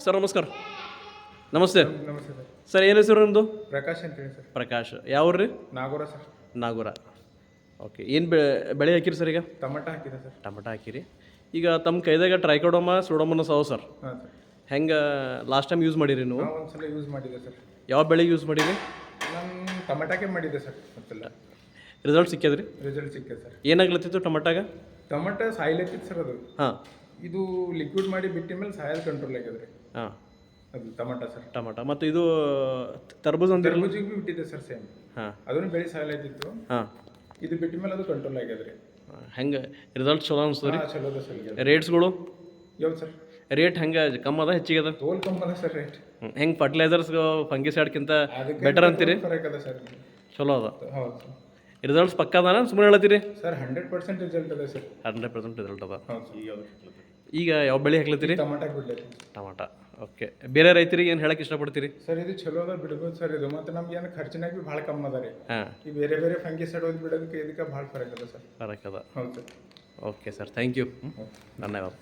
Sir ನಮಸ್ಕಾರ. ನಮಸ್ತೆ ನಮಸ್ತೆ ಸರ್. ಸರ್, ಏನು ಹೆಸರು ನಿಮ್ಮದು? ಪ್ರಕಾಶ್ ಅಂತೇಳಿ sir. Prakash. ಯಾವ್ರಿ? Nagura sir. Nagura. Okay. ಏನು ಬೆಳೆ ಹಾಕಿರಿ ಸರ್? ಈಗ ಟಮಟ ಹಾಕಿದೆ ಸರ್. ಟಮಟ ಹಾಕಿರಿ. ಈಗ ತಮ್ಮ ಕೈದಾಗ ಟ್ರೈಕೋಡೋಮಾ ಸೂಡೋಮೋನಾಸ್ ಅವ ಸರ್. ಹಾಂ ಸರ್. ಹೆಂಗೆ ಲಾಸ್ಟ್ ಟೈಮ್ ಯೂಸ್ ಮಾಡಿರಿ ನೀವು? ನಾವು ಒಂದ್ಸಲ ಯೂಸ್ ಮಾಡಿದೆ ಸರ್. ಯಾವ ಬೆಳೆಗೆ ಯೂಸ್ ಮಾಡಿರಿ? ನಾನು ಟಮಟಕ್ಕೆ ಮಾಡಿದೆ ಸರ್. ಮತ್ತೆಲ್ಲ ರಿಸಲ್ಟ್ ಸಿಕ್ಕಿದ್ರಿ? ರಿಸಲ್ಟ್ ಸಿಕ್ಕಿದೆ ಸರ್. ಏನಾಗ್ಲತ್ತಿತ್ತು ಟಮಟಾಗ? ಟಮಟ ಸಾಯ್ಲತ್ತಿತ್ತು ಸರ್ ಅದು. ಹಾಂ. ಇದು ಲಿಕ್ವಿಡ್ ಮಾಡಿ ಬಿಟ್ಟಿದ ಮೇಲೆ ಸಾಯೋದು ಕಂಟ್ರೋಲ್ ಆಗಿದ್ರಿ. ಹಾಂ, ಅದು ಟಮಟ ಸರ್. ಟಮಟ. ಮತ್ತು ಇದು ತರ್ಬೂಜ್ ಅಂತಿರಲ್ಲ? ತರಬೂಜಿಗೆ ಭೀ ಬಿಟ್ಟಿದೆ ಸರ್ ಸೇಮ್. ಹಾಂ. ಅದನ್ನು ಬೆಳೆ ಸಾಯ್ಲತ್ತಿತ್ತು. ಹಾಂ. ಇದು ಬಿಟ್ಟ ಮೇಲೆ ಅದು ಕಂಟ್ರೋಲ್ ಆಗ್ಯದ್ರಿ. ಹೆಂಗೆ ರಿಸಲ್ಟ್ ಚಲೋ ಅನಿಸ್ತದೆ ರೀ? ಹಾಂ, ಚಲೋ ಅದ ಸರ್. ರೇಟ್ಸ್ಗಳು ಯಾವ್ದು ಸರ್? ರೇಟ್ ಹೆಂಗೆ ಕಮ್ಮಿ ಅದ ಹೆಚ್ಚಿಗೆ ಅದ? ತೋಲ್ ಕಮ್ಮದ ಸರ್ ರೇಟ್. ಹೆಂಗೆ ಫರ್ಟಿಲೈಸರ್ಸ್ ಫಂಗಿಸೈಡ್ಕಿಂತ ಬೆಟರ್ ಅಂತೀರಿ? ಫರಕ್ ಅದ ಸರ್. ಚಲೋ ಅದ. ಹೌದು ಸರ್. ರಿಸಲ್ಟ್ಸ್ ಪಕ್ಕ ಅದಾನ ಸುಮ್ಮನೆ ಹೇಳತ್ತೀರಿ? ಸರ್ 100% ರಿಸಲ್ಟ್ ಅದ ಸರ್. 100% ರಿಸಲ್ಟ್ ಅದ. ಹೌದು. ಈಗ ಯಾವ ಬೆಳೆ ಹಾಕ್ಲತ್ತೀರಿ? ಟಮಾಟ ಬಿಡ್ಲಿ ಟಮಾಟ. ಓಕೆ. ಬೇರೆ ರೈತರಿಗೆ ಏನು ಹೇಳಕ್ಕೆ ಇಷ್ಟಪಡ್ತೀರಿ? ಸರ್, ಇದು ಚಲೋ ಅದ, ಬಿಡ್ಬೋದು ಸರ್. ಇದು ಮತ್ತು ನಮ್ಗೆ ಏನು ಖರ್ಚಿನಾಗ ಭೀ ಭಾಳ ಕಮ್ಮಿ ಅದ ರೀ. ಹಾಂ. ಈ ಬೇರೆ ಬೇರೆ ಫಂಗಿಸೈಡ್ ಹೋಗಿ ಬಿಡೋದಕ್ಕೆ ಇದಕ್ಕೆ ಭಾಳ ಫರಕ್ ಅದ ಸರ್. ಫರಕ್ ಅದ. ಹೌದು sir. Okay sir, thank you. ಧನ್ಯವಾದ.